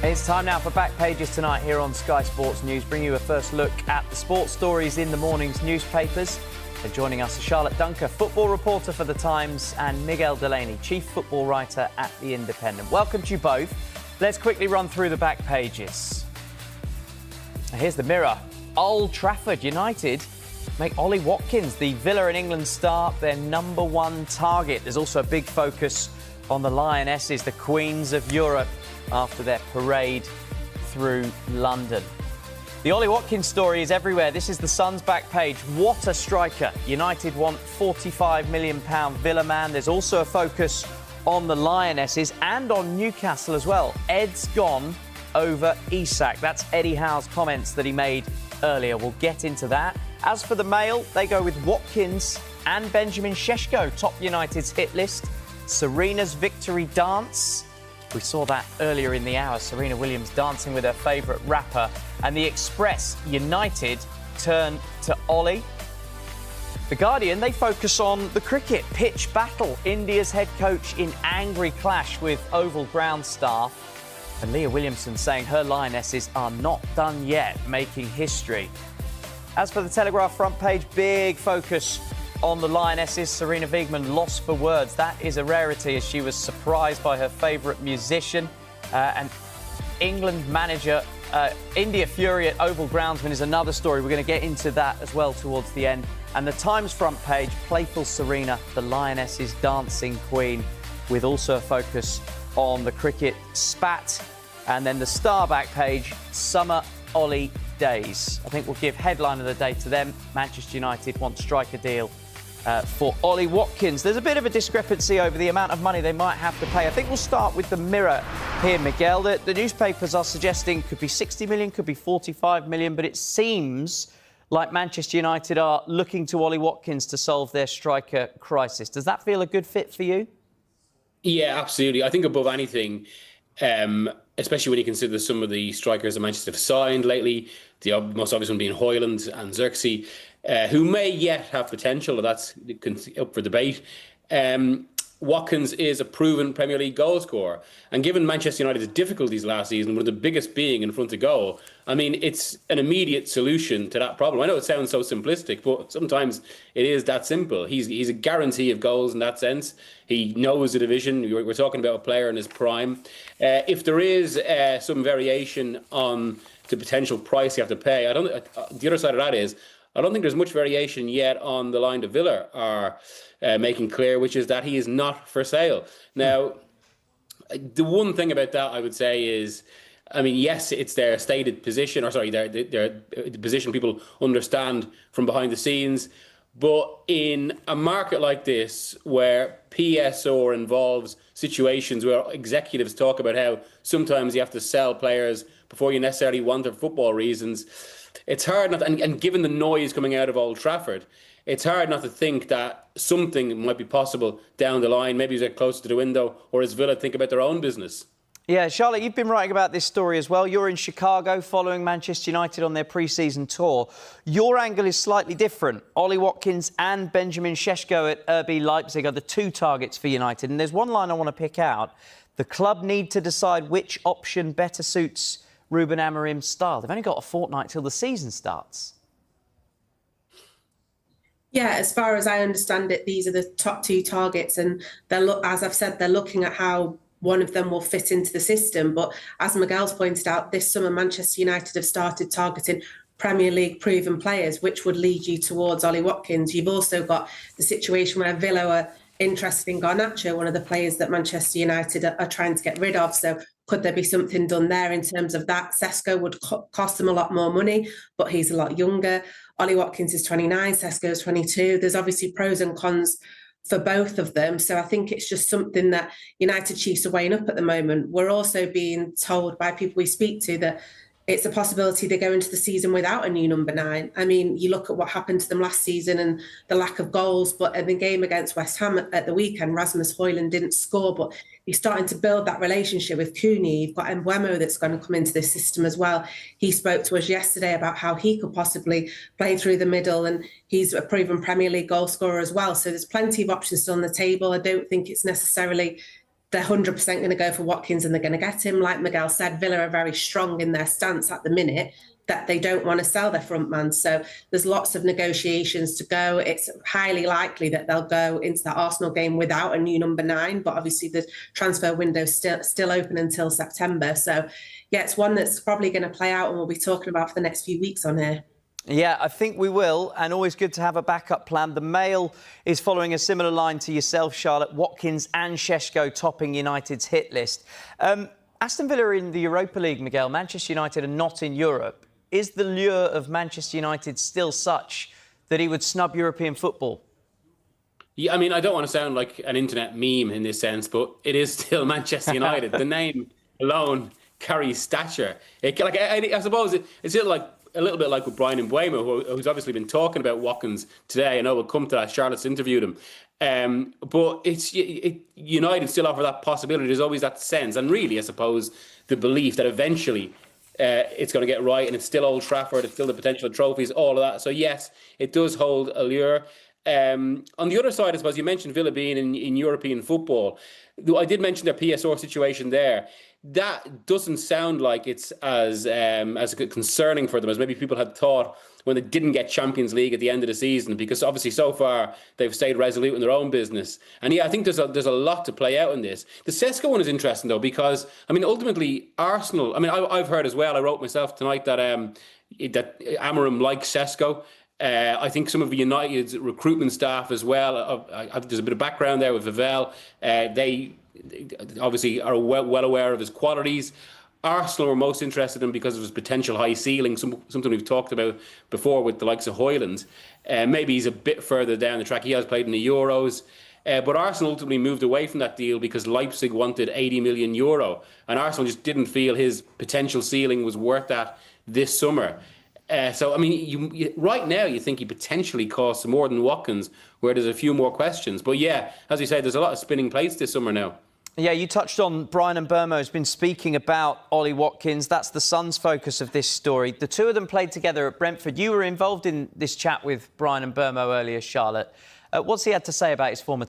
It's time now for Back Pages tonight here on Sky Sports News, bring you a first look at the sports stories in the morning's newspapers. And joining us are Charlotte Dunker, football reporter for The Times, and Miguel Delaney, chief football writer at The Independent. Welcome to you both. Let's quickly run through the back pages. Here's the Mirror. Old Trafford United make Ollie Watkins, the Villa and England star, their number one target. There's also a big focus on the Lionesses, the Queens of Europe, after their parade through London. The Ollie Watkins story is everywhere. This is the Sun's back page. What a striker. United want £45 million Villa man. There's also a focus on the Lionesses and on Newcastle as well. Ed's gone over Isak. That's Eddie Howe's comments that he made earlier. We'll get into that. As for the Mail, they go with Watkins and Benjamin Šeško, top United's hit list. Serena's victory dance. We saw that earlier in the hour, Serena Williams dancing with her favourite rapper. And the Express, United turn to Ollie. The Guardian, they focus on the cricket pitch battle. India's head coach in angry clash with Oval ground staff. And Leah Williamson saying her Lionesses are not done yet, making history. As for the Telegraph front page, big focus on the Lionesses. Serena Wiegman lost for words. That is a rarity as she was surprised by her favourite musician. And England manager, India fury at Oval groundsman is another story. We're going to get into that as well towards the end. And the Times front page, playful Serena, the Lionesses dancing queen, with also a focus on the cricket spat. And then the Star back page, summer Ollie days. I think we'll give headline of the day to them. Manchester United want striker deal for Ollie Watkins. There's a bit of a discrepancy over the amount of money they might have to pay. I think we'll start with the Mirror here, Miguel. The newspapers are suggesting could be 60 million, could be 45 million, but it seems like Manchester United are looking to Ollie Watkins to solve their striker crisis. Does that feel a good fit for you? Yeah, absolutely. I think above anything, especially when you consider some of the strikers that Manchester have signed lately, the most obvious one being Højlund and Xerxes, who may yet have potential, that's up for debate. Watkins is a proven Premier League goal scorer. And given Manchester United's difficulties last season, one of the biggest being in front of goal, I mean, it's an immediate solution to that problem. I know it sounds so simplistic, but sometimes it is that simple. He's a guarantee of goals in that sense. He knows the division. We're talking about a player in his prime. If there is some variation on the potential price you have to pay, the other side of that is, I don't think there's much variation yet on the line that Villa are making clear, which is that he is not for sale. Now, the one thing about that I would say is, I mean, yes, it's their stated position, or sorry, their position people understand from behind the scenes. But in a market like this, where PSO involves situations where executives talk about how sometimes you have to sell players before you necessarily want them for football reasons, it's hard not, and given the noise coming out of Old Trafford, it's hard not to think that something might be possible down the line. Maybe as they get closer to the window, or as Villa think about their own business. Yeah, Charlotte, you've been writing about this story as well. You're in Chicago following Manchester United on their pre-season tour. Your angle is slightly different. Ollie Watkins and Benjamin Šeško at RB Leipzig are the two targets for United. And there's one line I want to pick out. The club need to decide which option better suits Ruben Amorim's style. They've only got a fortnight till the season starts. Yeah, as far as I understand it, these are the top two targets. And as I've said, they're looking at how one of them will fit into the system. But as Miguel's pointed out, this summer Manchester United have started targeting Premier League proven players, which would lead you towards Ollie Watkins. You've also got the situation where Villa are interested in Garnacho, one of the players that Manchester United are trying to get rid of. So could there be something done there in terms of that? Šeško would cost them a lot more money, but he's a lot younger. Ollie Watkins is 29, Šeško is 22. There's obviously pros and cons for both of them. So I think it's just something that United Chiefs are weighing up at the moment. We're also being told by people we speak to that it's a possibility they go into the season without a new number 9. I mean, you look at what happened to them last season and the lack of goals, but in the game against West Ham at the weekend, Rasmus Højlund didn't score, but he's starting to build that relationship with Cooney. You've got Mbeumo that's going to come into this system as well. He spoke to us yesterday about how he could possibly play through the middle, and he's a proven Premier League goal scorer as well. So there's plenty of options still on the table. I don't think it's necessarily they're 100% going to go for Watkins and they're going to get him. Like Miguel said, Villa are very strong in their stance at the minute that they don't want to sell their front man. So there's lots of negotiations to go. It's highly likely that they'll go into the Arsenal game without a new number 9, but obviously the transfer window is still open until September. So yeah, it's one that's probably going to play out and we'll be talking about for the next few weeks on here. Yeah, I think we will, and always good to have a backup plan. The Mail is following a similar line to yourself, Charlotte. Watkins and Šeško topping United's hit list. Aston Villa are in the Europa League, Miguel. Manchester United are not in Europe. Is the lure of Manchester United still such that he would snub European football? Yeah, I mean, I don't want to sound like an internet meme in this sense, but it is still Manchester United. The name alone carries stature. I suppose it's a little bit like with Brian Mbeumo, who's obviously been talking about Watkins today. I know we'll come to that. Charlotte's interviewed him. But United still offer that possibility. There's always that sense. And really, I suppose, the belief that eventually it's going to get right, and it's still Old Trafford, it's still the potential trophies, all of that. So, yes, it does hold allure. On the other side, I suppose, you mentioned Villa being in European football. I did mention their PSR situation there. That doesn't sound like it's as concerning for them as maybe people had thought when they didn't get Champions League at the end of the season, because obviously so far they've stayed resolute in their own business. And yeah, I think there's a lot to play out in this. The Šeško one is interesting though, because I mean ultimately Arsenal. I mean I've heard as well. I wrote myself tonight that Amorim likes Šeško. I think some of United's recruitment staff as well. There's a bit of background there with Vivel. They obviously are well aware of his qualities. Arsenal were most interested in him because of his potential high ceiling, something we've talked about before with the likes of Højlund. Maybe he's a bit further down the track. He has played in the Euros. But Arsenal ultimately moved away from that deal because Leipzig wanted €80 million. And Arsenal just didn't feel his potential ceiling was worth that this summer. So, I mean, right now you think he potentially costs more than Watkins, where there's a few more questions. But yeah, as you say, there's a lot of spinning plates this summer now. Yeah, you touched on Brian Mbeumo has been speaking about Ollie Watkins. That's the Sun's focus of this story. The two of them played together at Brentford. You were involved in this chat with Brian Mbeumo earlier, Charlotte. What's he had to say about his former